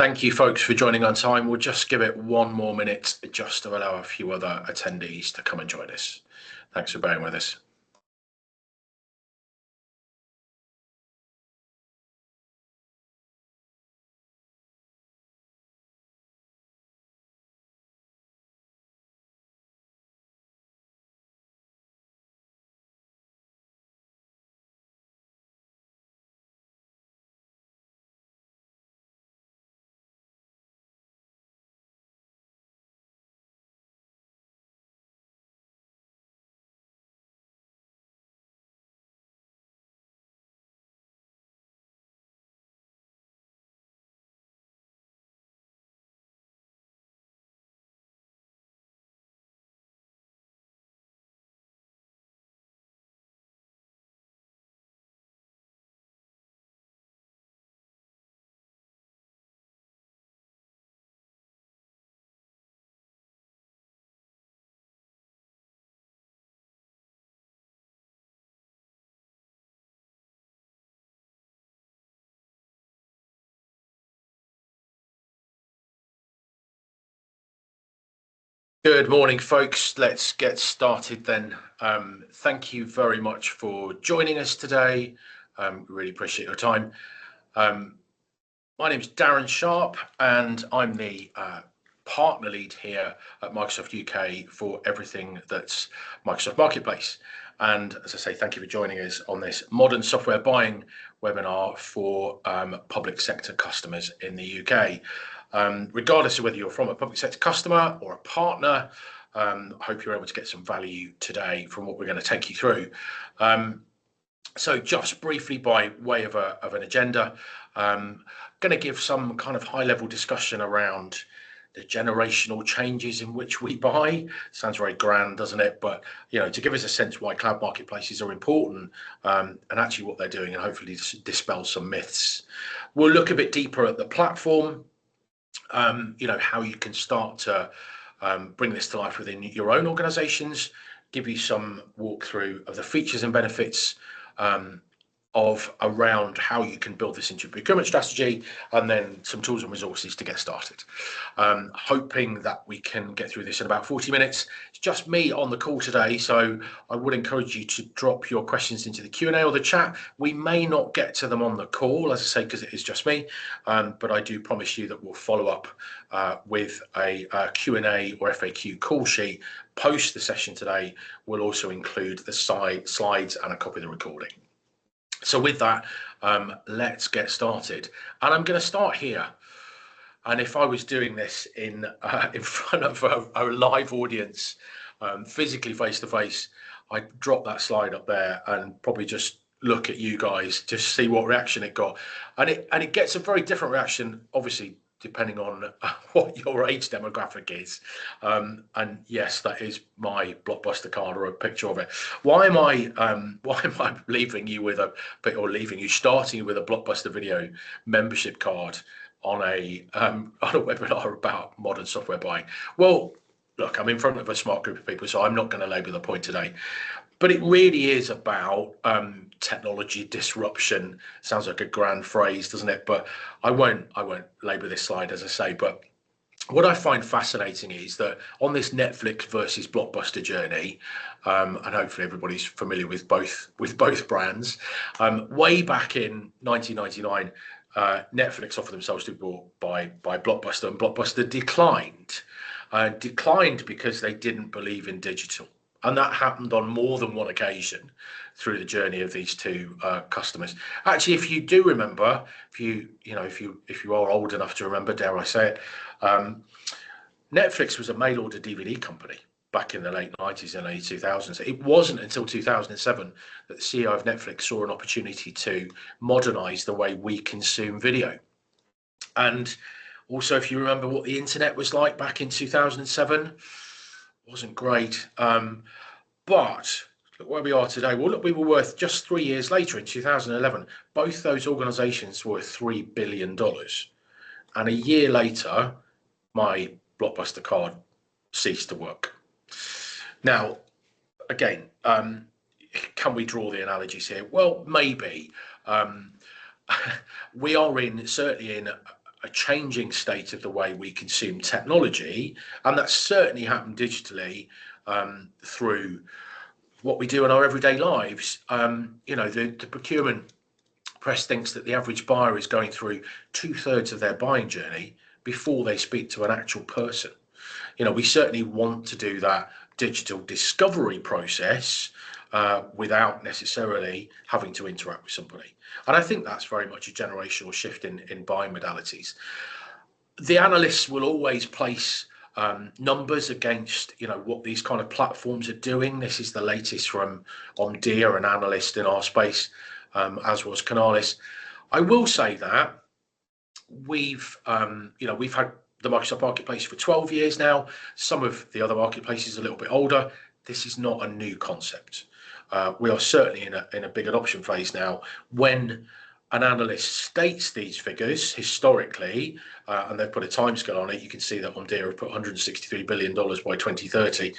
Thank you, folks, for joining on time. We'll just give it one more minute just to allow a few other attendees to come and join us. Thanks for bearing with us. Good morning, folks. Let's get started then. Thank you very much for joining us today. Really appreciate your time. My name is Darren Sharpe, and I'm the partner lead here at Microsoft UK for everything that's Microsoft Marketplace. And as I say, thank you for joining us on this modern software buying webinar for public sector customers in the UK. Regardless of whether you're from a public sector customer or a partner, I hope you're able to get some value today from what we're going to take you through. So just briefly, by way of an agenda, I'm going to give some kind of high-level discussion around the generational changes in which we buy. Sounds very grand, doesn't it? But to give us a sense why cloud marketplaces are important and actually what they're doing, and hopefully dispel some myths. We'll look a bit deeper at the platform. How you can start to bring this to life within your own organizations, give you some walkthrough of the features and benefits of around how you can build this into your procurement strategy, and then some tools and resources to get started. Hoping that we can get through this in about 40 minutes. It's just me on the call today, so I would encourage you to drop your questions into the Q&A or the chat. We may not get to them on the call, as I say, because it is just me, but I do promise you that we'll follow up with a Q&A or FAQ call sheet post the session today. We'll also include the slides and a copy of the recording. So with that, let's get started. And I'm going to start here. And if I was doing this in front of a live audience, physically face to face, I'd drop that slide up there and probably just look at you guys, just see what reaction it got. And it gets a very different reaction, obviously, depending on what your age demographic is. And yes, that is my Blockbuster card or a picture of it. Why am I leaving you with starting with a Blockbuster Video membership card on a webinar about modern software buying? Well, look, I'm in front of a smart group of people, so I'm not going to labour the point today. But it really is about technology disruption. Sounds like a grand phrase, doesn't it? But I won't labour this slide, as I say. But what I find fascinating is that on this Netflix versus Blockbuster journey, and hopefully everybody's familiar with both brands, way back in 1999, Netflix offered themselves to be bought by Blockbuster, and Blockbuster declined. Declined because they didn't believe in digital. And that happened on more than one occasion through the journey of these two customers. Actually, if you do remember, if you are old enough to remember, dare I say it, Netflix was a mail order DVD company back in the late 90s and early 2000s. It wasn't until 2007 that the CEO of Netflix saw an opportunity to modernize the way we consume video. And also, if you remember what the internet was like back in 2007, wasn't great. But look where we are today. Well, look, we were worth, just 3 years later in 2011, both those organizations were $3 billion. And a year later, my Blockbuster card ceased to work. Now, again, can we draw the analogies here? Well, maybe. We are certainly in a changing state of the way we consume technology, and that's certainly happened digitally through what we do in our everyday lives. The procurement press thinks that the average buyer is going through 2/3 of their buying journey before they speak to an actual person. We certainly want to do that digital discovery process without necessarily having to interact with somebody. And I think that's very much a generational shift in buying modalities. The analysts will always place numbers against what these kind of platforms are doing. This is the latest from Omdia, an analyst in our space, as was Canalis. I will say that we've had the Microsoft Marketplace for 12 years now. Some of the other marketplaces are a little bit older. This is not a new concept. We are certainly in a big adoption phase now. When an analyst states these figures historically, and they've put a timescale on it, you can see that Omdia have put $163 billion by 2030.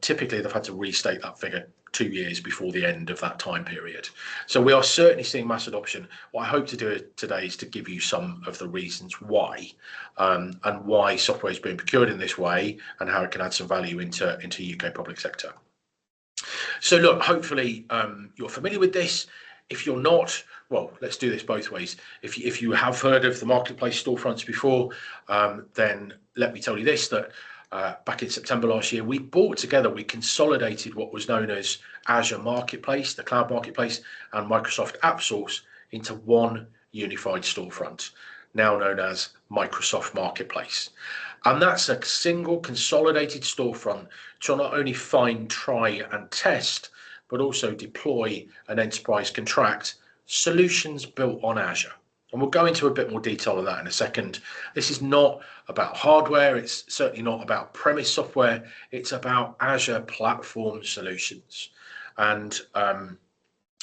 Typically, they've had to restate that figure 2 years before the end of that time period. So we are certainly seeing mass adoption. What I hope to do today is to give you some of the reasons why, and why software is being procured in this way, and how it can add some value into UK public sector. So look, hopefully you're familiar with this. If you're not, well, let's do this both ways. If you have heard of the marketplace storefronts before, then let me tell you this, that back in September last year, we consolidated what was known as Azure Marketplace, the cloud marketplace, and Microsoft AppSource into one unified storefront, now known as Microsoft Marketplace. And that's a single consolidated storefront to not only find, try and test, but also deploy and enterprise contract solutions built on Azure. And we'll go into a bit more detail on that in a second. This is not about hardware. It's certainly not about premise software. It's about Azure platform solutions. And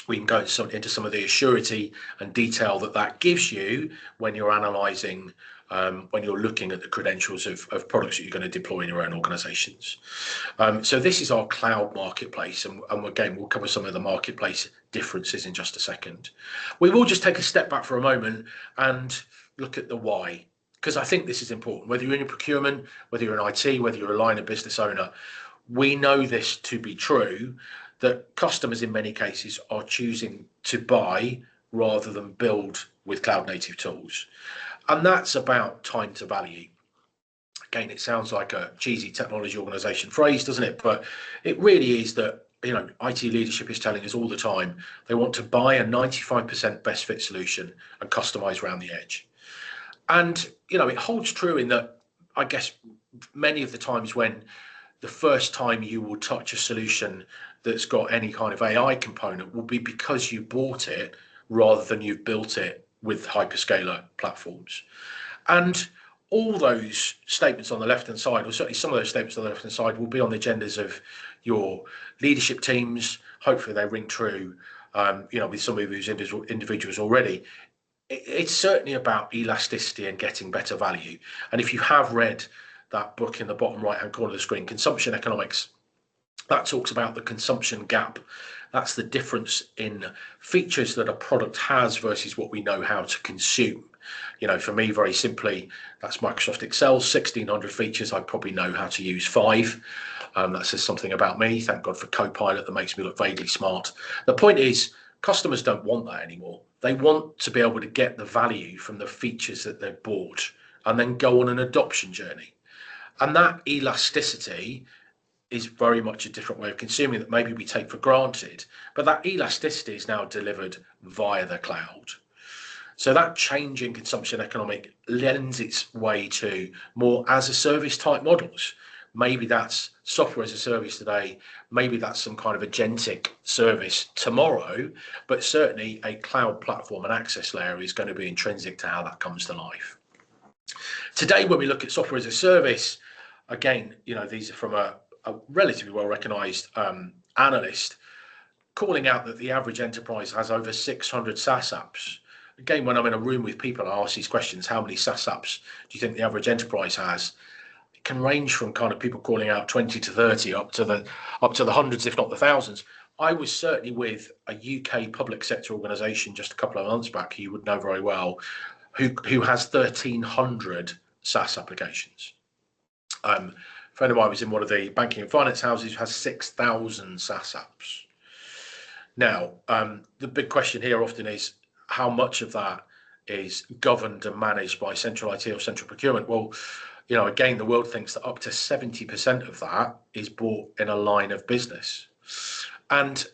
we can go into some of the assurity and detail that gives you when you're analysing, when you're looking at the credentials of products that you're going to deploy in your own organisations. So this is our cloud marketplace, and again, we'll cover some of the marketplace differences in just a second. We will just take a step back for a moment and look at the why, because I think this is important. Whether you're in procurement, whether you're in IT, whether you're a line of business owner, we know this to be true, that customers in many cases are choosing to buy rather than build with cloud native tools. And that's about time to value. Again, it sounds like a cheesy technology organization phrase, doesn't it? But it really is that, IT leadership is telling us all the time, they want to buy a 95% best fit solution and customize around the edge. And, it holds true in that, I guess, many of the times when the first time you will touch a solution that's got any kind of AI component will be because you bought it rather than you've built it with hyperscaler platforms. And all those statements on the left-hand side, or certainly some of those statements on the left-hand side, will be on the agendas of your leadership teams. Hopefully they ring true, with some of these individuals already. It's certainly about elasticity and getting better value. And if you have read that book in the bottom right-hand corner of the screen, Consumption Economics, that talks about the consumption gap. That's the difference in features that a product has versus what we know how to consume. For me, very simply, that's Microsoft Excel, 1,600 features. I probably know how to use 5. That says something about me. Thank God for Copilot that makes me look vaguely smart. The point is, customers don't want that anymore. They want to be able to get the value from the features that they've bought and then go on an adoption journey. And that elasticity is very much a different way of consuming that maybe we take for granted, but that elasticity is now delivered via the cloud. So that change in consumption economic lends its way to more as a service type models. Maybe that's software as a service today, maybe that's some kind of agentic service tomorrow, but certainly a cloud platform and access layer is going to be intrinsic to how that comes to life. Today, when we look at software as a service, again, these are from a relatively well-recognized analyst calling out that the average enterprise has over 600 SaaS apps. Again, when I'm in a room with people, I ask these questions: how many SaaS apps do you think the average enterprise has? It can range from kind of people calling out 20 to 30 up to the hundreds, if not the thousands. I was certainly with a UK public sector organisation just a couple of months back, you would know very well, who has 1,300 SaaS applications. A friend of mine was in one of the banking and finance houses who has 6,000 SaaS apps. Now, the big question here often is how much of that is governed and managed by central IT or central procurement? Well, again, the world thinks that up to 70% of that is bought in a line of business. And,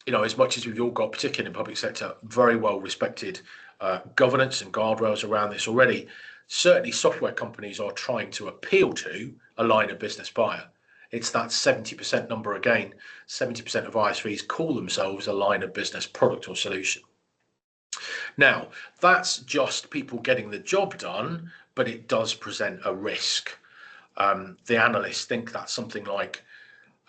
as much as we've all got, particularly in the public sector, very well respected governance and guardrails around this already, certainly software companies are trying to appeal to a line of business buyer. It's that 70% number again. 70% of ISVs call themselves a line of business product or solution. Now, that's just people getting the job done, but it does present a risk. The analysts think that something like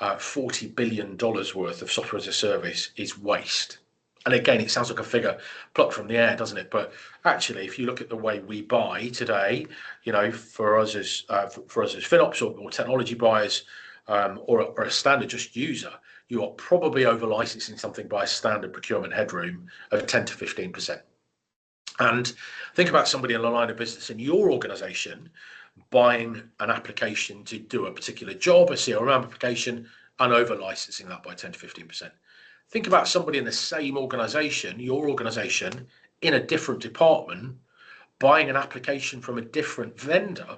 $40 billion worth of software as a service is waste. And again, it sounds like a figure plucked from the air, doesn't it? But actually, if you look at the way we buy today, for us as FinOps or technology buyers, or a standard just user, you are probably over licensing something by a standard procurement headroom of 10 to 15%. And think about somebody in a line of business in your organization buying an application to do a particular job, a CRM application, and over licensing that by 10 to 15%. Think about somebody in the same organization, your organization, in a different department, buying an application from a different vendor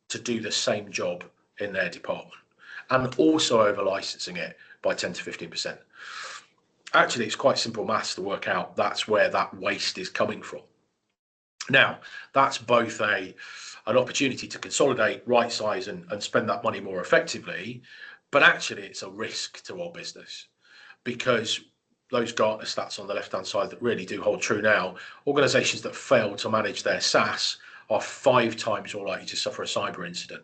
to do the same job in their department, and also over licensing it by 10 to 15%. Actually, it's quite simple maths to work out that's where that waste is coming from. Now, that's both an opportunity to consolidate, right size, and spend that money more effectively, but actually it's a risk to our business, because those Gartner stats on the left-hand side that really do hold true now, organizations that fail to manage their SaaS are 5 times more likely to suffer a cyber incident.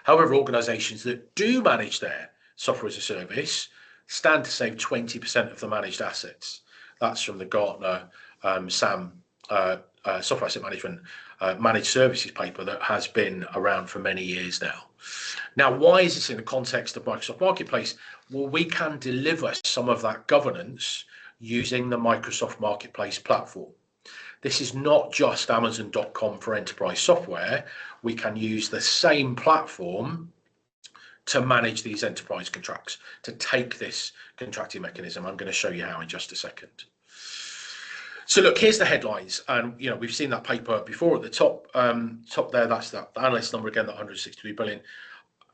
However, organizations that do manage their software as a service stand to save 20% of the managed assets. That's from the Gartner SAM Software Asset Management Managed Services paper that has been around for many years now. Now, why is this in the context of Microsoft Marketplace? Well, we can deliver some of that governance using the Microsoft Marketplace platform. This is not just Amazon.com for enterprise software. We can use the same platform to manage these enterprise contracts, to take this contracting mechanism. I'm going to show you how in just a second. So look, here's the headlines, and we've seen that paper before at the top there. That's that analyst number again, that 163 billion.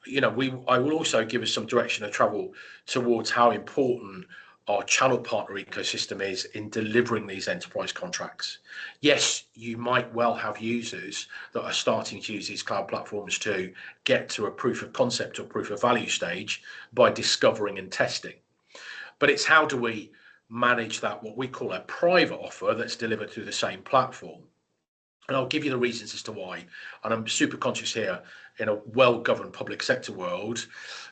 I will also give us some direction of travel towards how important our channel partner ecosystem is in delivering these enterprise contracts. Yes, you might well have users that are starting to use these cloud platforms to get to a proof of concept or proof of value stage by discovering and testing. But it's how do we manage that, what we call a private offer that's delivered through the same platform. And I'll give you the reasons as to why. And I'm super conscious here, in a well-governed public sector world,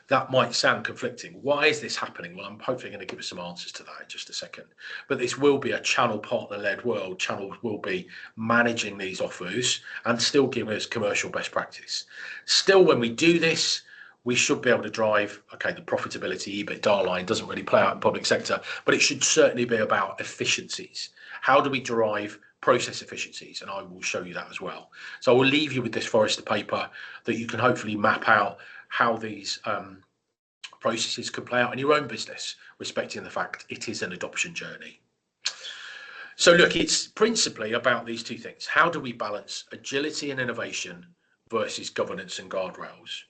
that might sound conflicting. Why is this happening? Well, I'm hopefully going to give us some answers to that in just a second. But this will be a channel partner-led world. Channels will be managing these offers and still giving us commercial best practice. Still, when we do this, we should be able to drive, the profitability, EBITDA line doesn't really play out in public sector, but it should certainly be about efficiencies. How do we derive process efficiencies? And I will show you that as well. So I will leave you with this Forrester paper that you can hopefully map out how these processes could play out in your own business, respecting the fact it is an adoption journey. So look, it's principally about these two things. How do we balance agility and innovation versus governance and guardrails?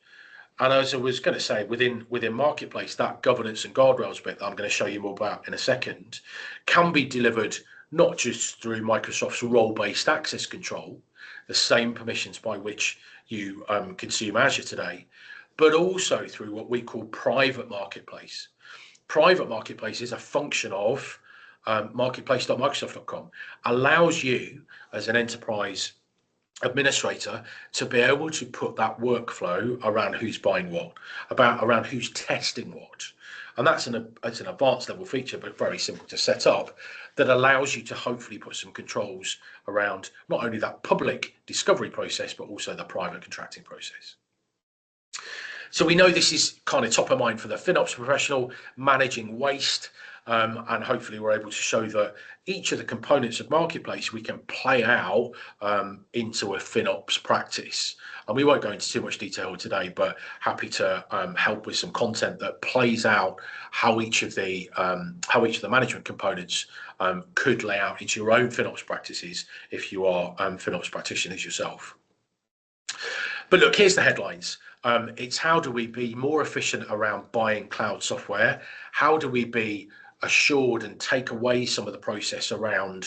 And as I was going to say, within Marketplace, that governance and guardrails bit that I'm going to show you more about in a second can be delivered not just through Microsoft's role-based access control, the same permissions by which you consume Azure today, but also through what we call private marketplace. Private marketplace is a function of marketplace.microsoft.com, allows you as an enterprise administrator to be able to put that workflow around who's buying what, around who's testing what. And that's an advanced level feature, but very simple to set up, that allows you to hopefully put some controls around not only that public discovery process, but also the private contracting process. So we know this is kind of top of mind for the FinOps professional, managing waste. and hopefully we're able to show that each of the components of Marketplace we can play out into a FinOps practice. And we won't go into too much detail today, but happy to help with some content that plays out how each of the management components could lay out into your own FinOps practices if you are FinOps practitioners yourself. But look, here's the headlines. It's how do we be more efficient around buying cloud software? How do we be assured and take away some of the process around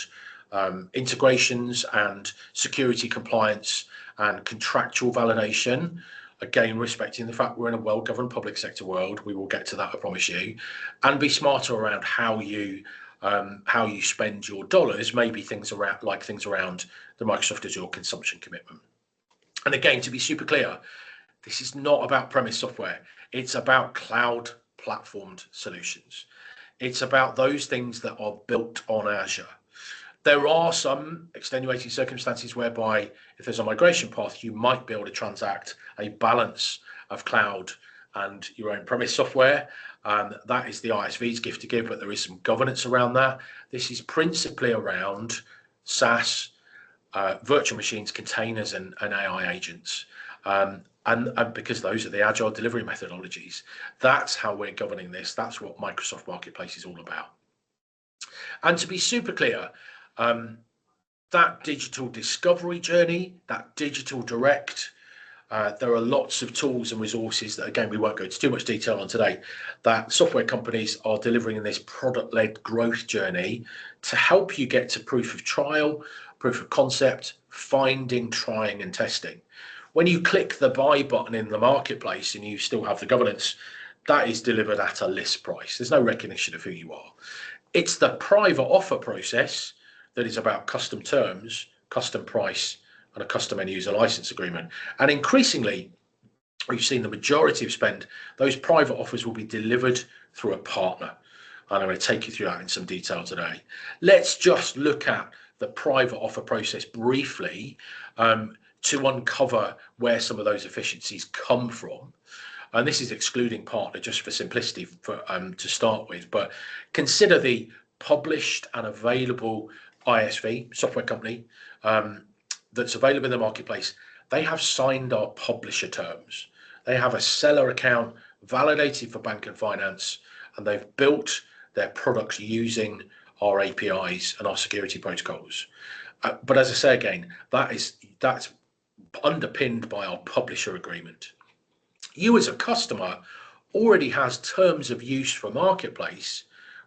integrations and security compliance and contractual validation? Again, respecting the fact we're in a well-governed public sector world, we will get to that, I promise you, and be smarter around how you spend your dollars, maybe things around the Microsoft Azure consumption commitment. And again, to be super clear, this is not about premise software. It's about cloud platformed solutions. It's about those things that are built on Azure. There are some extenuating circumstances whereby if there's a migration path, you might be able to transact a balance of cloud and your own premise software. That is the ISV's gift to give, but there is some governance around that. This is principally around SaaS, virtual machines, containers, and AI agents. And because those are the agile delivery methodologies, that's how we're governing this. That's what Microsoft Marketplace is all about. And to be super clear, that digital discovery journey, that digital direct, there are lots of tools and resources that, again, we won't go into too much detail on today, that software companies are delivering in this product-led growth journey to help you get to proof of trial, proof of concept, finding, trying, and testing. When you click the buy button in the marketplace and you still have the governance, that is delivered at a list price. There's no recognition of who you are. It's the private offer process that is about custom terms, custom price, and a custom end user license agreement. And increasingly, we've seen the majority of spend, those private offers will be delivered through a partner. And I'm going to take you through that in some detail today. Let's just look at the private offer process briefly to uncover where some of those efficiencies come from. And this is excluding partner just for simplicity to start with, but consider the published and available ISV, software company, that's available in the marketplace. They have signed our publisher terms. They have a seller account validated for bank and finance, and they've built their products using our APIs and our security protocols. But as I say again, that's underpinned by our publisher agreement. You as a customer already has terms of use for Marketplace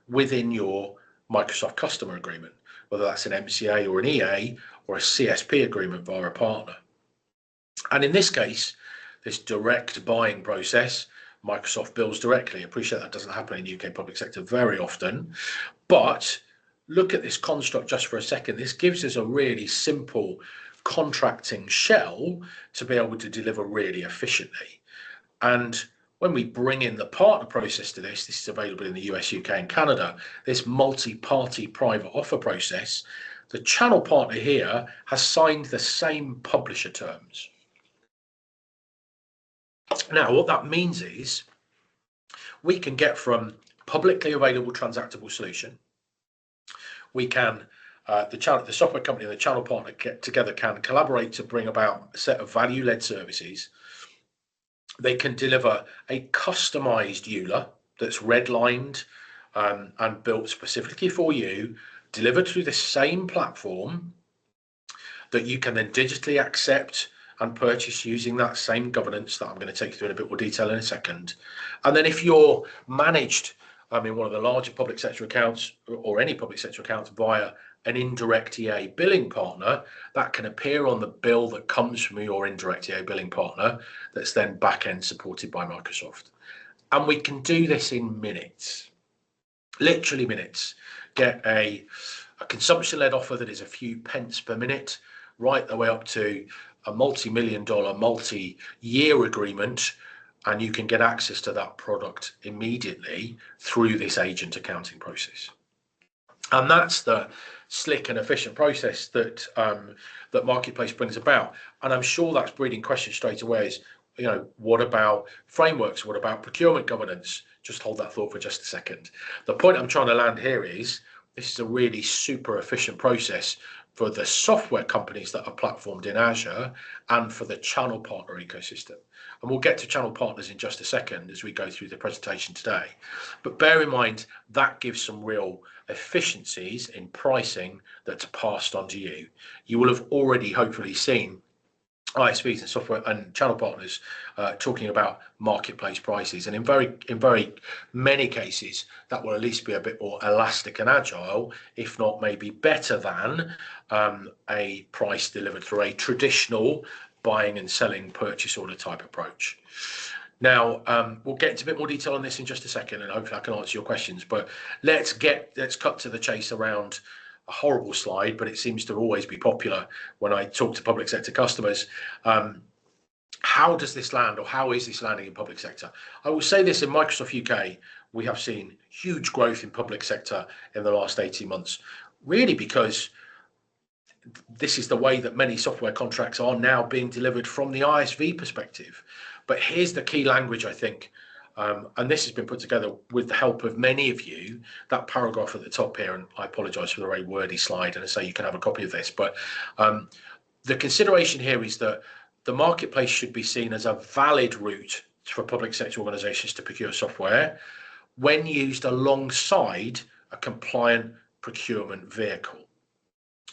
within your Microsoft customer agreement, whether that's an MCA or an EA or a CSP agreement via a partner. And in this case, this direct buying process, Microsoft bills directly. I appreciate that doesn't happen in the UK public sector very often, but look at this construct just for a second. This gives us a really simple contracting shell to be able to deliver really efficiently. And when we bring in the partner process to this is available in the US, UK, and Canada, this multi-party private offer process, the channel partner here has signed the same publisher terms. Now, what that means is we can get from publicly available transactable solution, we can, the software company and the channel partner get together can collaborate to bring about a set of value-led services. They can deliver a customized EULA that's redlined and built specifically for you, delivered through the same platform that you can then digitally accept and purchase using that same governance that I'm going to take you through in a bit more detail in a second. And then if you're managed in one of the larger public sector accounts or any public sector accounts via an indirect EA billing partner, that can appear on the bill that comes from your indirect EA billing partner that's then back-end supported by Microsoft. And we can do this in minutes, literally minutes. Get a consumption-led offer that is a few pence per minute, right the way up to a multi-million-dollar, multi-year agreement, and you can get access to that product immediately through this agent accounting process. And that's the slick and efficient process that that Marketplace brings about. And I'm sure that's breeding questions straight away is, What about frameworks? What about procurement governance? Just hold that thought for just a second. The point I'm trying to land here is this is a really super efficient process for the software companies that are platformed in Azure and for the channel partner ecosystem. And we'll get to channel partners in just a second as we go through the presentation today. But bear in mind, that gives some real efficiencies in pricing that's passed on to you. You will have already hopefully seen ISVs and software and channel partners talking about marketplace prices, and in very many cases that will at least be a bit more elastic and agile, if not maybe better than a price delivered through a traditional buying and selling purchase order type approach. Now, we'll get into a bit more detail on this in just a second, and hopefully I can answer your questions. But let's cut to the chase around a horrible slide, but it seems to always be popular when I talk to public sector customers. How does this land, or how is this landing in public sector? I will say this: in Microsoft UK, we have seen huge growth in public sector in the last 18 months, really because this is the way that many software contracts are now being delivered from the ISV perspective. But here's the key language, I think, and this has been put together with the help of many of you, that paragraph at the top here, and I apologise for the very wordy slide, and I say you can have a copy of this, but the consideration here is that the marketplace should be seen as a valid route for public sector organisations to procure software when used alongside a compliant procurement vehicle.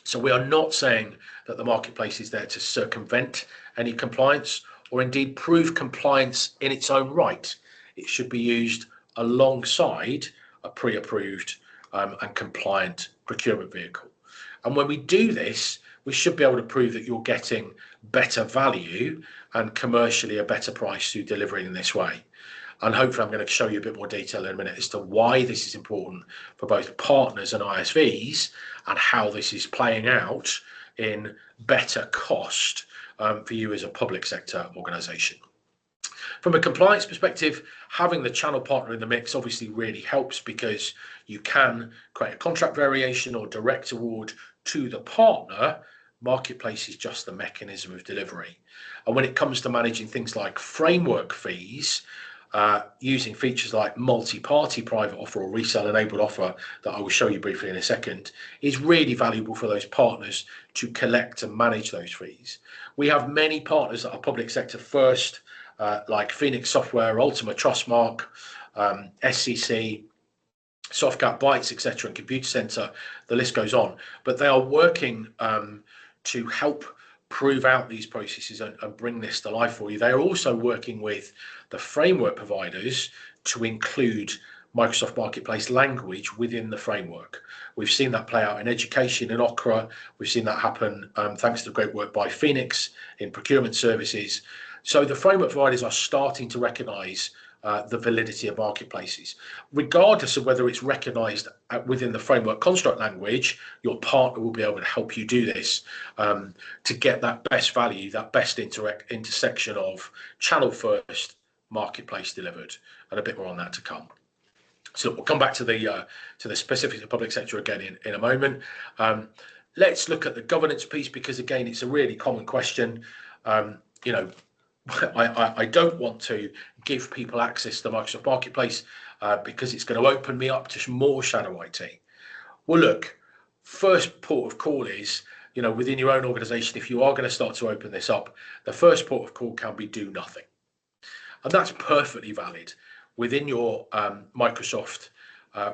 So we are not saying that the marketplace is there to circumvent any compliance or indeed prove compliance in its own right. It should be used alongside a pre-approved and compliant procurement vehicle. And when we do this, we should be able to prove that you're getting better value and commercially a better price through delivering in this way. And hopefully I'm going to show you a bit more detail in a minute as to why this is important for both partners and ISVs and how this is playing out in better cost for you as a public sector organisation. From a compliance perspective, having the channel partner in the mix obviously really helps, because you can create a contract variation or direct award to the partner. Marketplace is just the mechanism of delivery. And when it comes to managing things like framework fees, using features like multi-party private offer or resale enabled offer that I will show you briefly in a second is really valuable for those partners to collect and manage those fees. We have many partners that are public sector first, like Phoenix Software, Ultima Trustmark, SCC, Softcat Bytes, etc., and Computer Center. The list goes on. But they are working to help prove out these processes and bring this to life for you. They are also working with the framework providers to include Microsoft Marketplace language within the framework. We've seen that play out in education in Okra. We've seen that happen thanks to the great work by Phoenix in procurement services. So the framework providers are starting to recognise the validity of marketplaces. Regardless of whether it's recognised within the framework construct language, your partner will be able to help you do this to get that best value, that best intersection of channel first, marketplace delivered, and a bit more on that to come. So we'll come back to the specifics of public sector again in a moment. Let's look at the governance piece, because again, it's a really common question. I don't want to give people access to the Microsoft Marketplace because it's going to open me up to more shadow IT. Well, look, first port of call is, within your own organization, if you are going to start to open this up, the first port of call can be do nothing. And that's perfectly valid. Within your Microsoft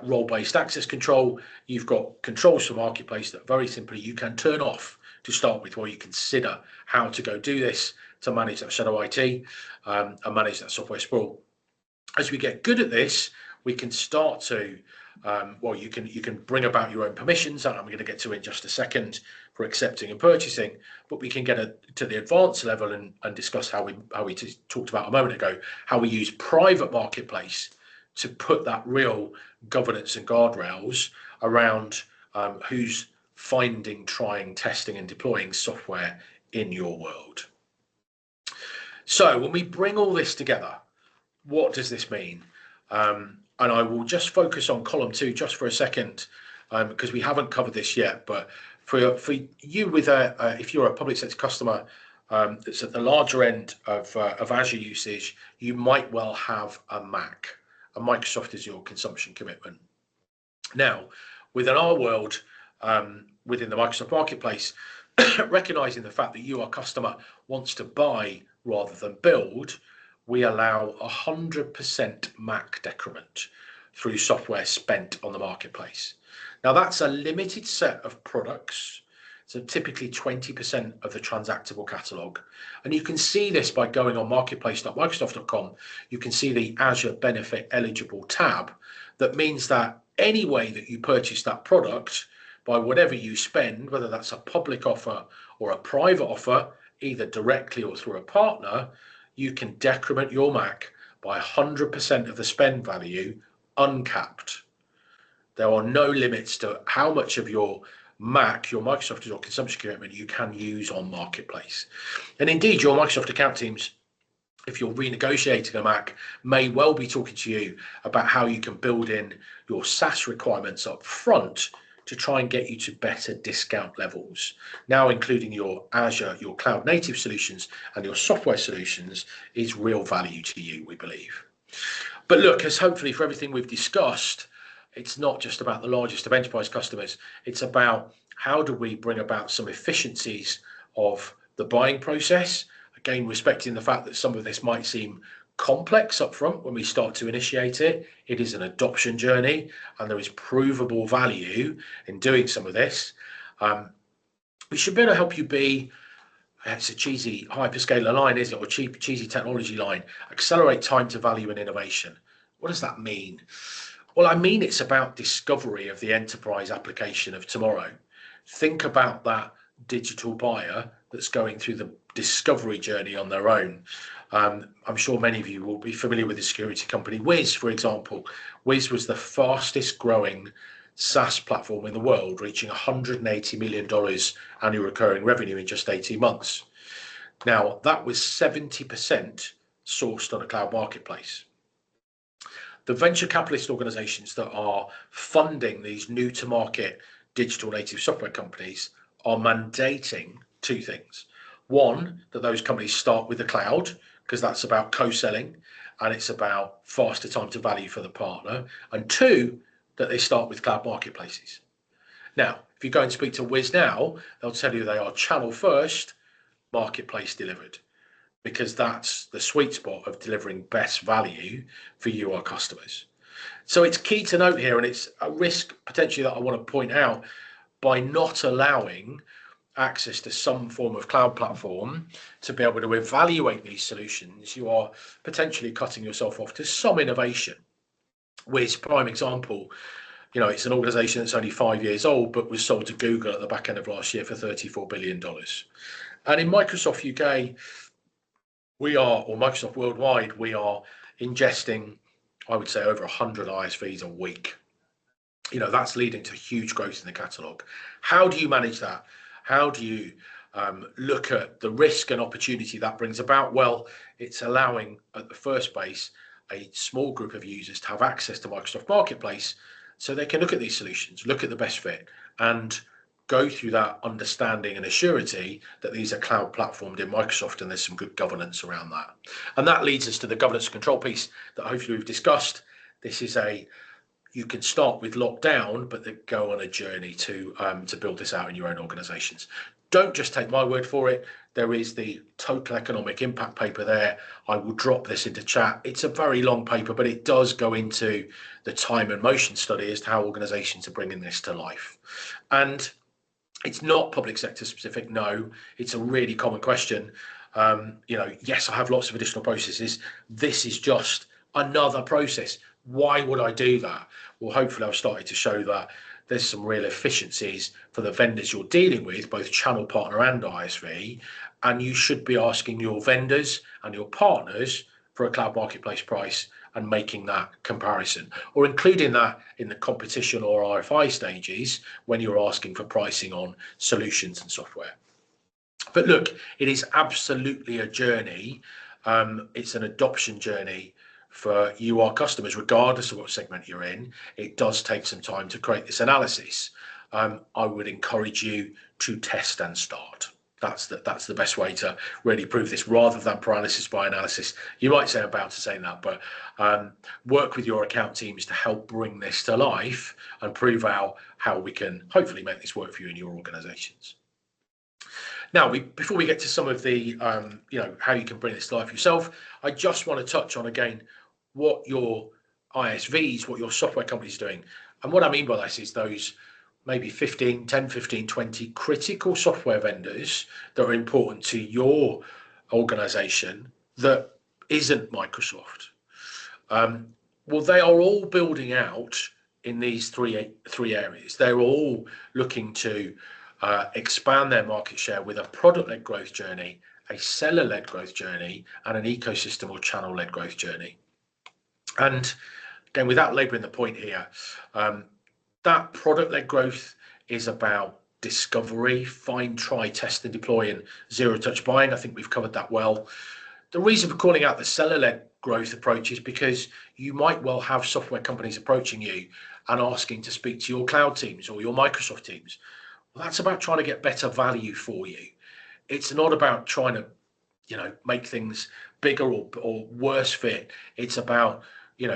role-based access control, you've got controls for Marketplace that very simply you can turn off to start with, while you consider how to go do this to manage that shadow IT and manage that software sprawl. As we get good at this, we can start to, you can bring about your own permissions, and I'm going to get to in just a second, for accepting and purchasing, but we can get to the advanced level and discuss how we talked about a moment ago, how we use private marketplace to put that real governance and guardrails around who's finding, trying, testing and deploying software in your world. So when we bring all this together, what does this mean? And I will just focus on column 2 just for a second, because we haven't covered this yet. But for you, if you're a public sector customer, that's at the larger end of Azure usage, you might well have a Mac, and Microsoft is your consumption commitment. Now, within our world, within the Microsoft Marketplace, recognizing the fact that you, our customer, wants to buy rather than build, we allow 100% Mac decrement through software spent on the marketplace. Now, that's a limited set of products, so typically 20% of the transactable catalog. And you can see this by going on marketplace.microsoft.com. You can see the Azure Benefit Eligible tab. That means that any way that you purchase that product, by whatever you spend, whether that's a public offer or a private offer, either directly or through a partner, you can decrement your Mac by 100% of the spend value, uncapped. There are no limits to how much of your Mac, your Microsoft or consumption commitment, you can use on Marketplace. And indeed, your Microsoft account teams, if you're renegotiating a Mac, may well be talking to you about how you can build in your SaaS requirements up front to try and get you to better discount levels. Now, including your Azure, your cloud native solutions and your software solutions is real value to you, we believe. But look, as hopefully for everything we've discussed, it's not just about the largest of enterprise customers. It's about how do we bring about some efficiencies of the buying process. Again, respecting the fact that some of this might seem complex up front when we start to initiate it. It is an adoption journey and there is provable value in doing some of this. We should be able to help you be, it's a cheesy hyperscaler line, isn't it? Or cheesy technology line. Accelerate time to value and innovation. What does that mean? Well, I mean, it's about discovery of the enterprise application of tomorrow. Think about that digital buyer that's going through the discovery journey on their own. I'm sure many of you will be familiar with the security company Wiz, for example. Wiz was the fastest growing SaaS platform in the world, reaching $180 million annual recurring revenue in just 18 months. Now, that was 70% sourced on a cloud marketplace. The venture capitalist organizations that are funding these new to market digital native software companies are mandating two things. One, that those companies start with the cloud, because that's about co-selling and it's about faster time to value for the partner. And two, that they start with cloud marketplaces. Now, if you go and speak to Wiz now, they'll tell you they are channel first, marketplace delivered, because that's the sweet spot of delivering best value for you, our customers. So it's key to note here, and it's a risk potentially that I want to point out, by not allowing access to some form of cloud platform to be able to evaluate these solutions, you are potentially cutting yourself off to some innovation. Wiz, prime example, you know, it's an organization that's only 5 years old, but was sold to Google at the back end of last year for $34 billion. And in Microsoft UK, or Microsoft worldwide, we are ingesting, I would say, over 100 ISVs a week. You know, that's leading to huge growth in the catalog. How do you manage that? How do you look at the risk and opportunity that brings about? Well, it's allowing, at the first base, a small group of users to have access to Microsoft Marketplace so they can look at these solutions, look at the best fit, and go through that understanding and assurity that these are cloud platformed in Microsoft and there's some good governance around that. And that leads us to the governance and control piece that hopefully we've discussed. This is you can start with lockdown, but then go on a journey to build this out in your own organizations. Don't just take my word for it. There is the Total Economic Impact paper there. I will drop this into chat. It's a very long paper, but it does go into the time and motion study as to how organizations are bringing this to life. And it's not public sector specific. No, it's a really common question. Yes, I have lots of additional processes. This is just another process. Why would I do that? Well, hopefully I've started to show that there's some real efficiencies for the vendors you're dealing with, both channel partner and ISV, and you should be asking your vendors and your partners for a cloud marketplace price and making that comparison, or including that in the competition or RFI stages when you're asking for pricing on solutions and software. But look, it is absolutely a journey. It's an adoption journey for you, our customers, regardless of what segment you're in. It does take some time to create this analysis. I would encourage you to test and start. That's the best way to really prove this, rather than paralysis by analysis. You might say I'm about to say that, but work with your account teams to help bring this to life and prove out how we can hopefully make this work for you in your organizations. Now, before we get to some of the, how you can bring this to life yourself, I just want to touch on again what your ISVs, what your software companies are doing. And what I mean by this is those maybe 10, 15, 20 critical software vendors that are important to your organization that isn't Microsoft. Well, they are all building out in these three areas. They're all looking to expand their market share with a product-led growth journey, a seller-led growth journey, and an ecosystem or channel-led growth journey. And again, without labouring the point here, that product-led growth is about discovery, find, try, test and deploy, and zero-touch buying. I think we've covered that well. The reason for calling out the seller-led growth approach is because you might well have software companies approaching you and asking to speak to your cloud teams or your Microsoft teams. Well, that's about trying to get better value for you. It's not about trying to, make things bigger or worse fit. It's about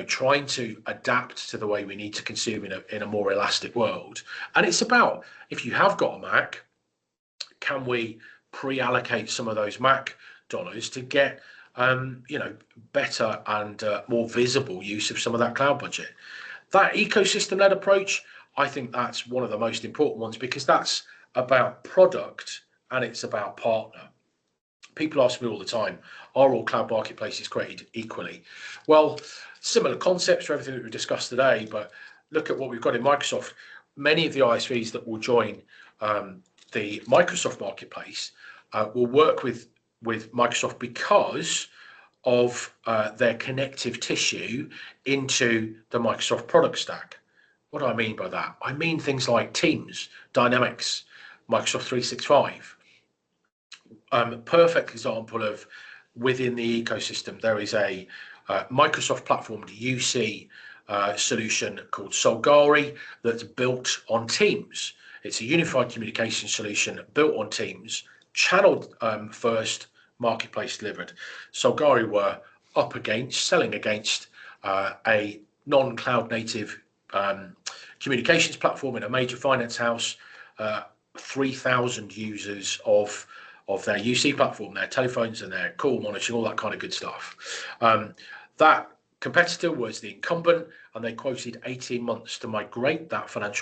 trying to adapt to the way we need to consume in a more elastic world. And it's about, if you have got a Mac, can we pre-allocate some of those Mac dollars to get better and more visible use of some of that cloud budget? That ecosystem-led approach, I think that's one of the most important ones, because that's about product and it's about partner. People ask me all the time, are all cloud marketplaces created equally? Well, similar concepts for everything that we've discussed today, but look at what we've got in Microsoft. Many of the ISVs that will join the Microsoft marketplace will work with Microsoft because of their connective tissue into the Microsoft product stack. What do I mean by that? I mean things like Teams, Dynamics, Microsoft 365. Perfect example of within the ecosystem, there is a Microsoft platformed UC solution called Solgari that's built on Teams. It's a unified communication solution built on Teams, channel first, marketplace delivered. Solgari were selling against a non-cloud native communications platform in a major finance house, 3,000 users of their UC platform, their telephones and their call monitoring, all that kind of good stuff. That competitor was the incumbent, and they quoted 18 months to migrate that finance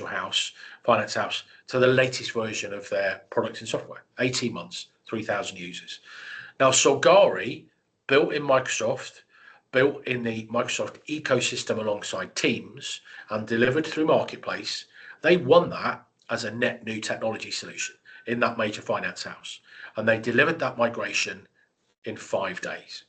house to the latest version of their products and software. 18 months, 3,000 users. Now, Solgari, built in Microsoft, built in the Microsoft ecosystem alongside Teams and delivered through Marketplace, they won that as a net new technology solution in that major finance house. And they delivered that migration in 5 days.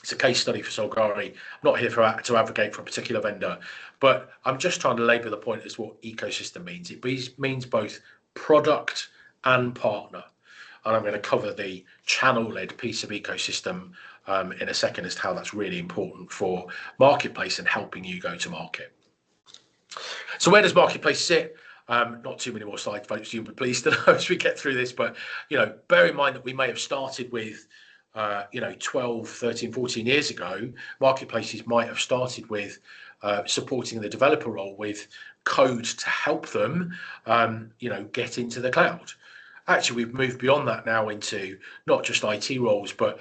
It's a case study for Solgari. I'm not here to advocate for a particular vendor, but I'm just trying to labour the point as what ecosystem means. It means both product and partner. And I'm going to cover the channel-led piece of ecosystem in a second as to how that's really important for Marketplace and helping you go to market. So where does Marketplace sit? Not too many more slides, folks. You'll be pleased to know as we get through this. But, bear in mind that we may have started with, 12, 13, 14 years ago, marketplaces might have started with supporting the developer role with code to help them, get into the cloud. Actually, we've moved beyond that now into not just IT roles, but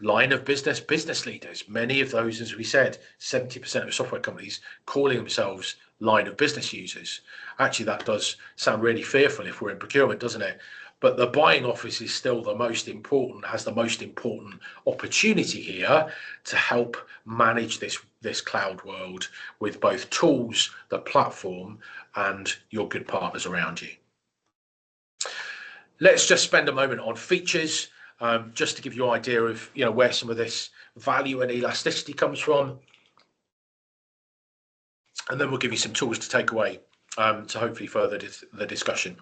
line of business leaders. Many of those, as we said, 70% of software companies calling themselves line of business users. Actually, that does sound really fearful if we're in procurement, doesn't it? But the buying office is still the most important, has the most important opportunity here to help manage this cloud world with both tools, the platform, and your good partners around you. Let's just spend a moment on features, just to give you an idea of where some of this value and elasticity comes from. And then we'll give you some tools to take away to hopefully further the discussion.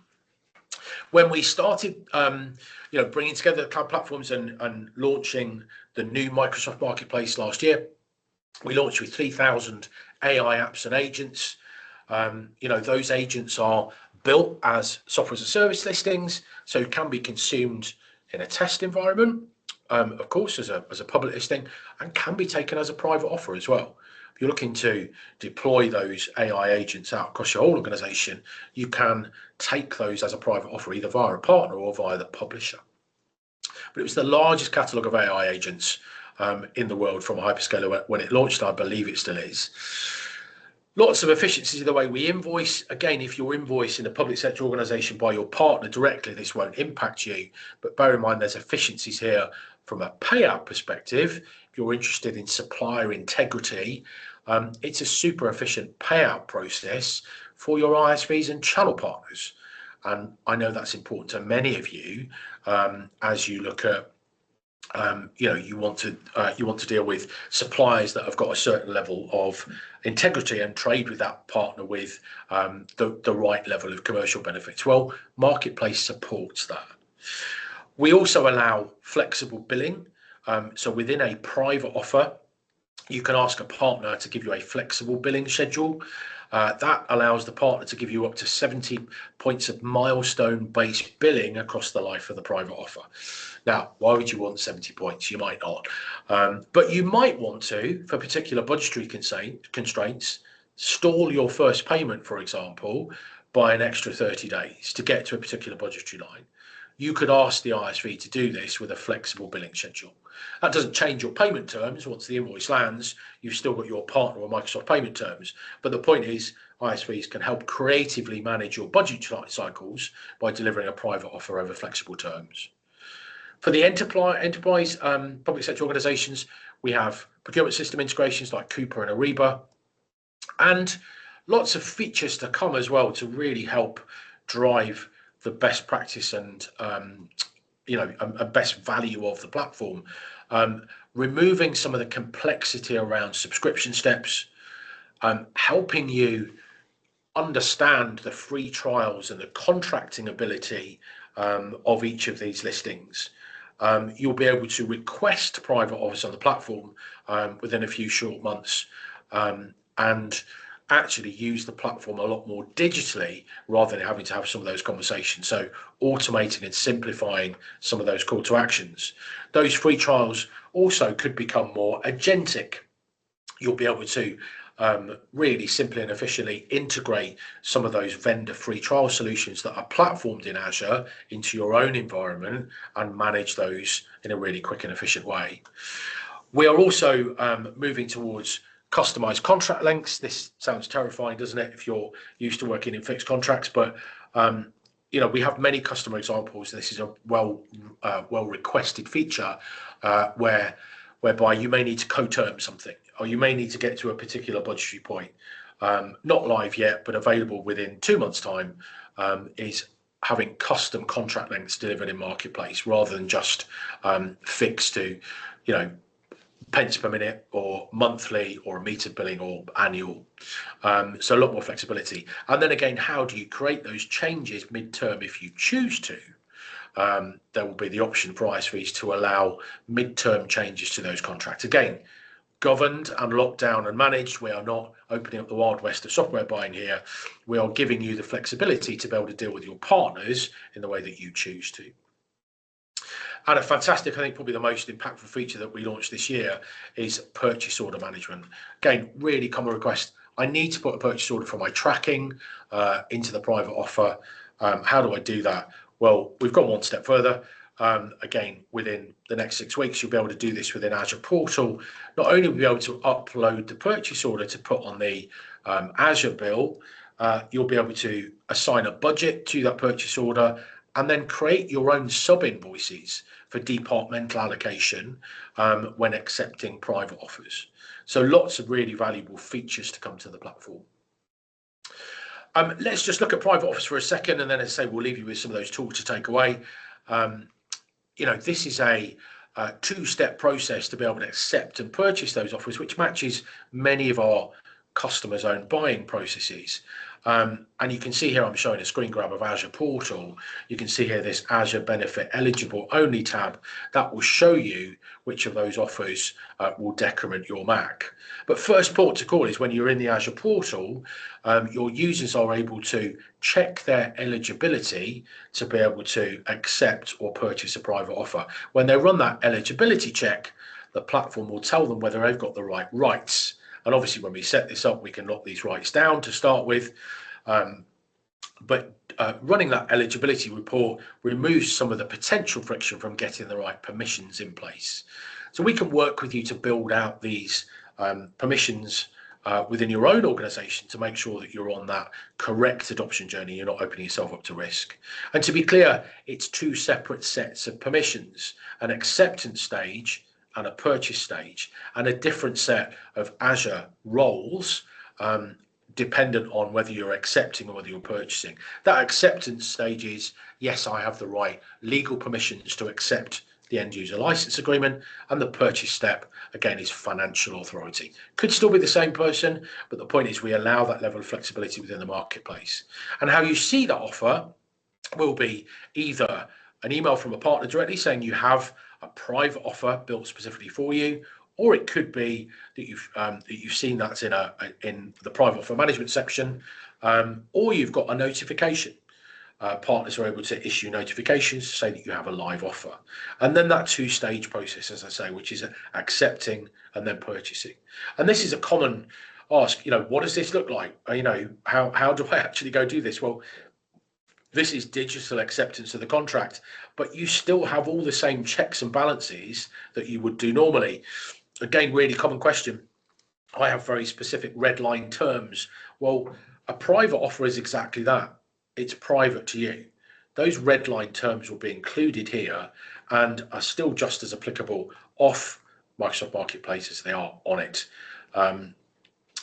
When we started, bringing together the cloud platforms and launching the new Microsoft Marketplace last year, we launched with 3,000 AI apps and agents. Those agents are built as software as a service listings, so can be consumed in a test environment, of course, as a public listing, and can be taken as a private offer as well. If you're looking to deploy those AI agents out across your whole organization, you can take those as a private offer, either via a partner or via the publisher. But it was the largest catalogue of AI agents in the world from a hyperscaler when it launched. I believe it still is. Lots of efficiencies in the way we invoice. Again, if you're invoicing a public sector organisation by your partner directly, this won't impact you. But bear in mind, there's efficiencies here from a payout perspective. If you're interested in supplier integrity, it's a super efficient payout process for your ISVs and channel partners. And I know that's important to many of you as you look at you want to deal with suppliers that have got a certain level of integrity and trade with that partner with the right level of commercial benefits. Well, Marketplace supports that. We also allow flexible billing. So within a private offer, you can ask a partner to give you a flexible billing schedule. That allows the partner to give you up to 70 points of milestone-based billing across the life of the private offer. Now, why would you want 70 points? You might not. But you might want to, for particular budgetary constraints, stall your first payment, for example, by an extra 30 days to get to a particular budgetary line. You could ask the ISV to do this with a flexible billing schedule. That doesn't change your payment terms. Once the invoice lands, you've still got your partner or Microsoft payment terms. But the point is, ISVs can help creatively manage your budget cycles by delivering a private offer over flexible terms. For the enterprise public sector organizations, we have procurement system integrations like Coupa and Ariba, and lots of features to come as well to really help drive the best practice and a best value of the platform. Removing some of the complexity around subscription steps, helping you understand the free trials and the contracting ability of each of these listings. You'll be able to request private offers on the platform within a few short months and actually use the platform a lot more digitally rather than having to have some of those conversations. So automating and simplifying some of those call to actions. Those free trials also could become more agentic. You'll be able to really simply and efficiently integrate some of those vendor free trial solutions that are platformed in Azure into your own environment and manage those in a really quick and efficient way. We are also moving towards customized contract lengths. This sounds terrifying, doesn't it, if you're used to working in fixed contracts? But we have many customer examples. This is a well requested feature whereby you may need to co-term something, or you may need to get to a particular budgetary point. Not live yet, but available within 2 months' time, is having custom contract lengths delivered in Marketplace rather than just fixed to, pence per minute or monthly or a metered billing or annual. So a lot more flexibility. And then again, how do you create those changes midterm if you choose to? There will be the option for ISVs to allow midterm changes to those contracts. Again, governed and locked down and managed. We are not opening up the Wild West of software buying here. We are giving you the flexibility to be able to deal with your partners in the way that you choose to. And a fantastic, I think probably the most impactful feature that we launched this year is purchase order management. Again, really common request. I need to put a purchase order for my tracking into the private offer. How do I do that? Well, we've gone one step further. Again, within the next 6 weeks, you'll be able to do this within Azure Portal. Not only will you be able to upload the purchase order to put on the Azure bill, you'll be able to assign a budget to that purchase order and then create your own sub-invoices for departmental allocation when accepting private offers. So lots of really valuable features to come to the platform. Let's just look at private offers for a second, and then as I say, we'll leave you with some of those tools to take away. This is a two-step process to be able to accept and purchase those offers, which matches many of our customers' own buying processes. And you can see here, I'm showing a screen grab of Azure Portal. You can see here this Azure Benefit Eligible Only tab that will show you which of those offers will decrement your MAC. But first port to call is when you're in the Azure Portal, your users are able to check their eligibility to be able to accept or purchase a private offer. When they run that eligibility check, the platform will tell them whether they've got the right rights. And obviously, when we set this up, we can lock these rights down to start with. But running that eligibility report removes some of the potential friction from getting the right permissions in place. So we can work with you to build out these permissions within your own organization to make sure that you're on that correct adoption journey. You're not opening yourself up to risk. And to be clear, it's two separate sets of permissions, an acceptance stage and a purchase stage, and a different set of Azure roles dependent on whether you're accepting or whether you're purchasing. That acceptance stage is, yes, I have the right legal permissions to accept the end user license agreement, and the purchase step, again, is financial authority. Could still be the same person, but the point is we allow that level of flexibility within the marketplace. And how you see that offer will be either an email from a partner directly saying you have a private offer built specifically for you, or it could be that you've seen that's in the private offer management section, or you've got a notification. Partners are able to issue notifications to say that you have a live offer, and then that two-stage process, as I say, which is accepting and then purchasing. And this is a common ask. What does this look like? How do I actually go do this? Well, this is digital acceptance of the contract, but you still have all the same checks and balances that you would do normally. Again, really common question. I have very specific red line terms. Well, a private offer is exactly that. It's private to you. Those red line terms will be included here and are still just as applicable off Microsoft Marketplace as they are on it.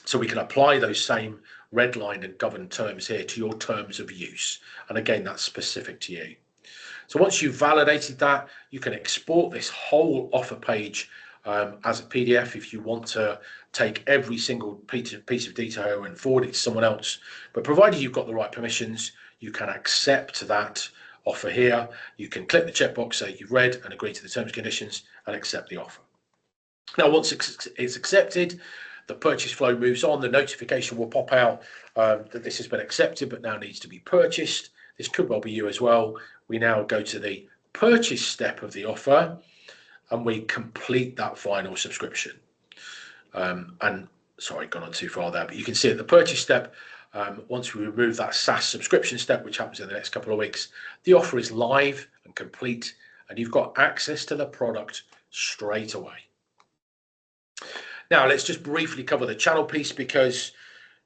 So we can apply those same red line and governed terms here to your terms of use. And again, that's specific to you. So once you've validated that, you can export this whole offer page as a PDF if you want to take every single piece of detail and forward it to someone else. But provided you've got the right permissions, you can accept that offer here. You can click the checkbox, say you've read and agree to the terms and conditions, and accept the offer. Now, once it's accepted, the purchase flow moves on. The notification will pop out that this has been accepted but now needs to be purchased. This could well be you as well. We now go to the purchase step of the offer and we complete that final subscription. And sorry, gone on too far there, but you can see at the purchase step, once we remove that SaaS subscription step, which happens in the next couple of weeks, the offer is live and complete, and you've got access to the product straight away. Now, let's just briefly cover the channel piece, because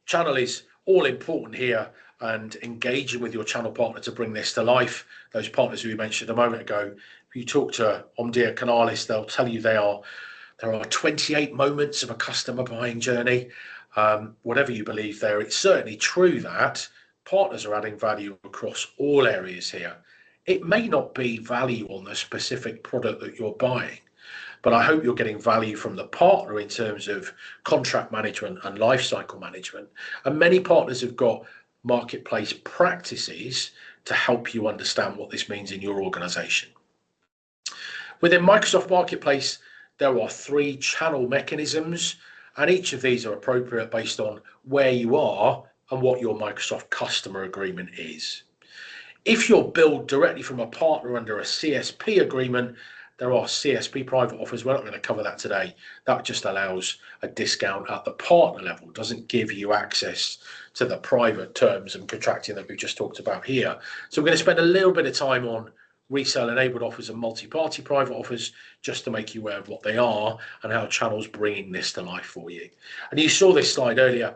channel is all important here, and engaging with your channel partner to bring this to life. Those partners who we mentioned a moment ago, if you talk to Omdia Canalis, they'll tell you there are 28 moments of a customer buying journey. Whatever you believe there, it's certainly true that partners are adding value across all areas here. It may not be value on the specific product that you're buying, but I hope you're getting value from the partner in terms of contract management and lifecycle management. And many partners have got marketplace practices to help you understand what this means in your organization. Within Microsoft Marketplace, there are 3 channel mechanisms, and each of these are appropriate based on where you are and what your Microsoft customer agreement is. If you're billed directly from a partner under a CSP agreement, there are CSP private offers. We're not going to cover that today. That just allows a discount at the partner level. It doesn't give you access to the private terms and contracting that we've just talked about here. So we're going to spend a little bit of time on resale enabled offers and multi-party private offers, just to make you aware of what they are and how channel's bringing this to life for you. And you saw this slide earlier.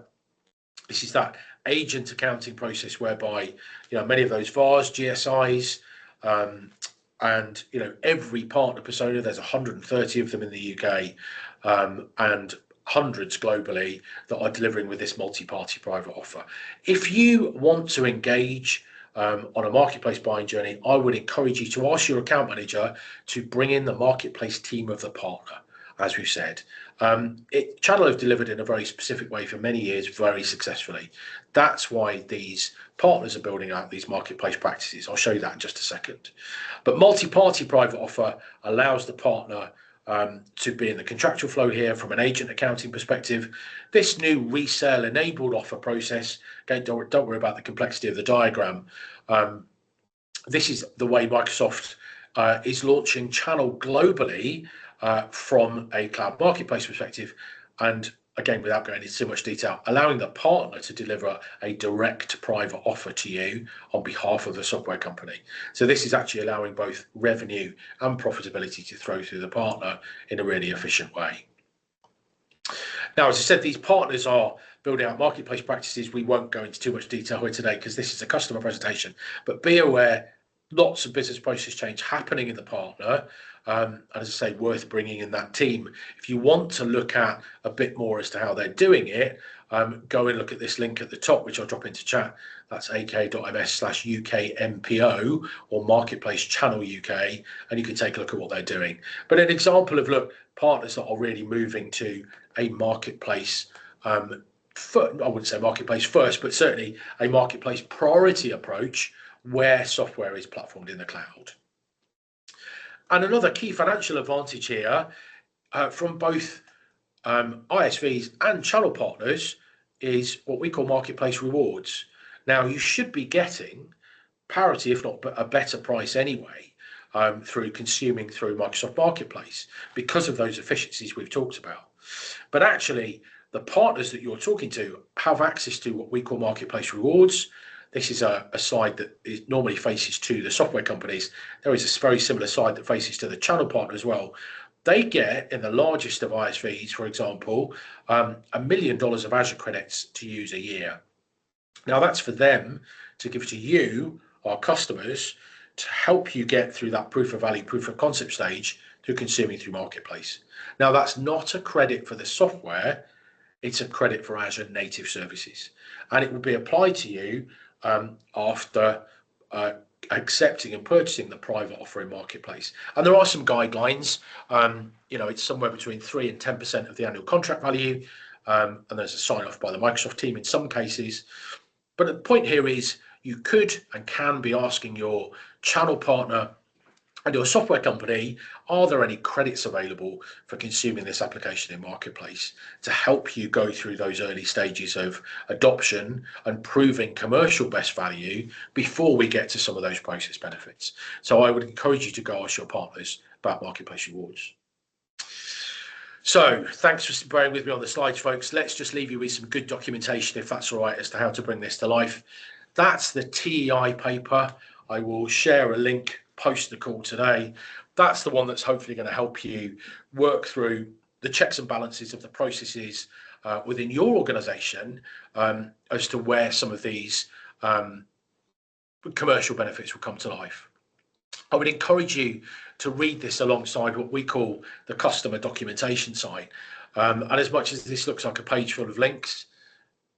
This is that agent accounting process whereby many of those VARs, GSIs, and every partner persona, there's 130 of them in the UK, and hundreds globally that are delivering with this multi-party private offer. If you want to engage on a marketplace buying journey, I would encourage you to ask your account manager to bring in the marketplace team of the partner. as we've said. Channel have delivered in a very specific way for many years very successfully. That's why these partners are building out these marketplace practices. I'll show you that in just a second. But multi-party private offer allows the partner to be in the contractual flow here from an agent accounting perspective. This new resale enabled offer process, okay, don't worry about the complexity of the diagram. This is the way Microsoft is launching Channel globally from a cloud marketplace perspective, and again, without going into too much detail, allowing the partner to deliver a direct private offer to you on behalf of the software company. So this is actually allowing both revenue and profitability to flow through the partner in a really efficient way. Now, as I said, these partners are building out marketplace practices. We won't go into too much detail here today because this is a customer presentation, but be aware, lots of business process change happening in the partner. And as I say, worth bringing in that team. If you want to look at a bit more as to how they're doing it, go and look at this link at the top, which I'll drop into chat. That's ak.ms/UKMPO or Marketplace Channel UK, and you can take a look at what they're doing. But an example of, look, partners that are really moving to a marketplace, I wouldn't say marketplace first, but certainly a marketplace priority approach where software is platformed in the cloud. And another key financial advantage here from both ISVs and channel partners is what we call marketplace rewards. Now, you should be getting parity, if not a better price anyway, through consuming through Microsoft Marketplace because of those efficiencies we've talked about. But actually, the partners that you're talking to have access to what we call marketplace rewards. This is a slide that normally faces to the software companies. There is a very similar slide that faces to the channel partner as well. They get, in the largest of ISVs, for example, $1 million of Azure credits to use a year. Now, that's for them to give to you, our customers, to help you get through that proof of value, proof of concept stage through consuming through Marketplace. Now, that's not a credit for the software. It's a credit for Azure native services. And it will be applied to you after accepting and purchasing the private offer in Marketplace. And there are some guidelines. It's somewhere between 3 and 10% of the annual contract value. And there's a sign off by the Microsoft team in some cases. But the point here is you could and can be asking your channel partner and your software company, are there any credits available for consuming this application in Marketplace to help you go through those early stages of adoption and proving commercial best value before we get to some of those process benefits? So I would encourage you to go ask your partners about Marketplace rewards. So thanks for bearing with me on the slides, folks. Let's just leave you with some good documentation, if that's all right, as to how to bring this to life. That's the TEI paper. I will share a link post the call today. That's the one that's hopefully going to help you work through the checks and balances of the processes within your organization as to where some of these commercial benefits will come to life. I would encourage you to read this alongside what we call the customer documentation side. And as much as this looks like a page full of links,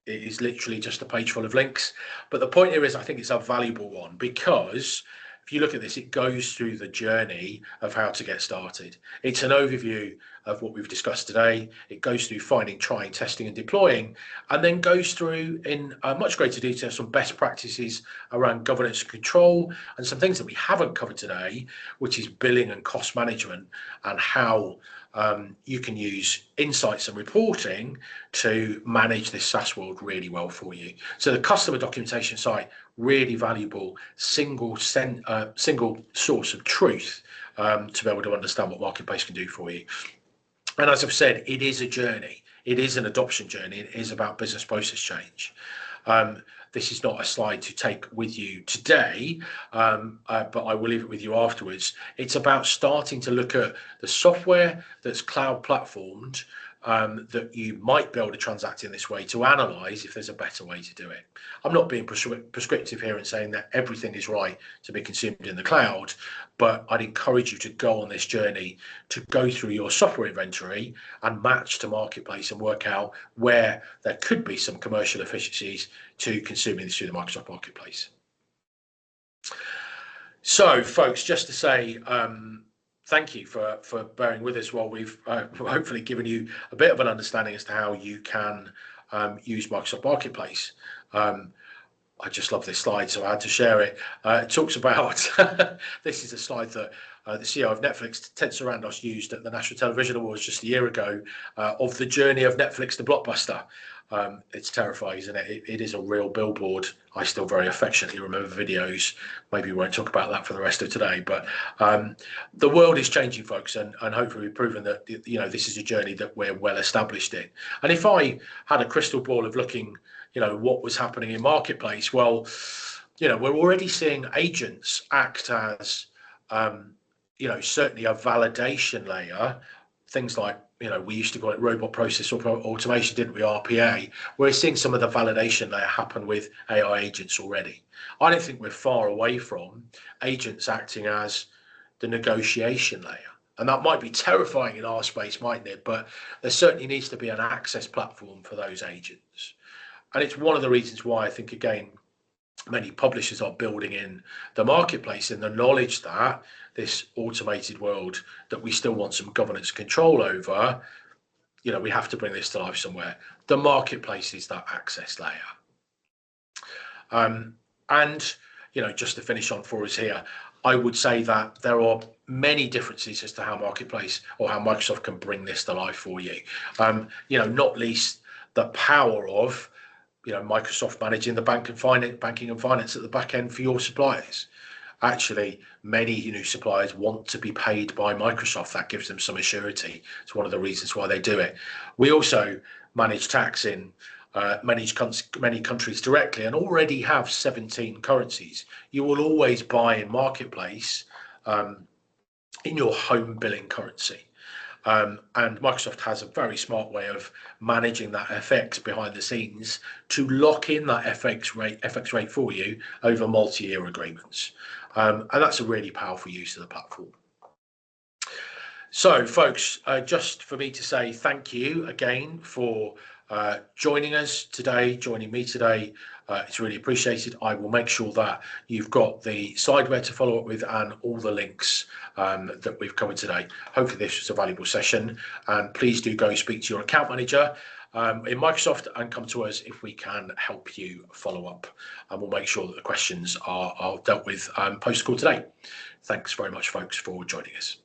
it is literally just a page full of links. But the point here is I think it's a valuable one because if you look at this, it goes through the journey of how to get started. It's an overview of what we've discussed today. It goes through finding, trying, testing and deploying, and then goes through in much greater detail some best practices around governance and control and some things that we haven't covered today, which is billing and cost management and how you can use insights and reporting to manage this SaaS world really well for you. So the customer documentation side, really valuable, single source of truth to be able to understand what Marketplace can do for you. And as I've said, it is a journey. It is an adoption journey. It is about business process change. This is not a slide to take with you today, but I will leave it with you afterwards. It's about starting to look at the software that's cloud platformed that you might be able to transact in this way to analyze if there's a better way to do it. I'm not being prescriptive here and saying that everything is right to be consumed in the cloud, but I'd encourage you to go on this journey to go through your software inventory and match to Marketplace and work out where there could be some commercial efficiencies to consuming this through the Microsoft Marketplace. So folks, just to say, thank you for bearing with us while we've hopefully given you a bit of an understanding as to how you can use Microsoft Marketplace. I just love this slide, so I had to share it. It talks about, this is a slide that the CEO of Netflix, Ted Sarandos, used at the National Television Awards just a year ago, of the journey of Netflix to Blockbuster. It's terrifying, isn't it? It is a real billboard. I still very affectionately remember videos. Maybe we won't talk about that for the rest of today, but the world is changing, folks, and hopefully we've proven that this is a journey that we're well established in. And if I had a crystal ball of looking, what was happening in Marketplace, well, we're already seeing agents act as, certainly a validation layer. Things like, we used to call it robot process automation, didn't we, RPA? We're seeing some of the validation layer happen with AI agents already. I don't think we're far away from agents acting as the negotiation layer. And that might be terrifying in our space, mightn't it? But there certainly needs to be an access platform for those agents. And it's one of the reasons why I think, again, many publishers are building in the Marketplace in the knowledge that this automated world that we still want some governance control over, we have to bring this to life somewhere. The Marketplace is that access layer. And just to finish on for us here, I would say that there are many differences as to how Marketplace or how Microsoft can bring this to life for you. Not least the power of Microsoft managing the banking and finance at the back end for your suppliers. Actually, many suppliers want to be paid by Microsoft. That gives them some assurity. It's one of the reasons why they do it. We also manage tax in many countries directly and already have 17 currencies. You will always buy in Marketplace in your home billing currency. And Microsoft has a very smart way of managing that FX behind the scenes to lock in that FX rate for you over multi-year agreements. And that's a really powerful use of the platform. So, folks, just for me to say thank you again for joining me today. It's really appreciated. I will make sure that you've got the sideware to follow up with and all the links that we've covered today. Hopefully this was a valuable session, and please do go speak to your account manager in Microsoft and come to us if we can help you follow up, and we'll make sure that the questions are dealt with post-call today. Thanks very much, folks, for joining us.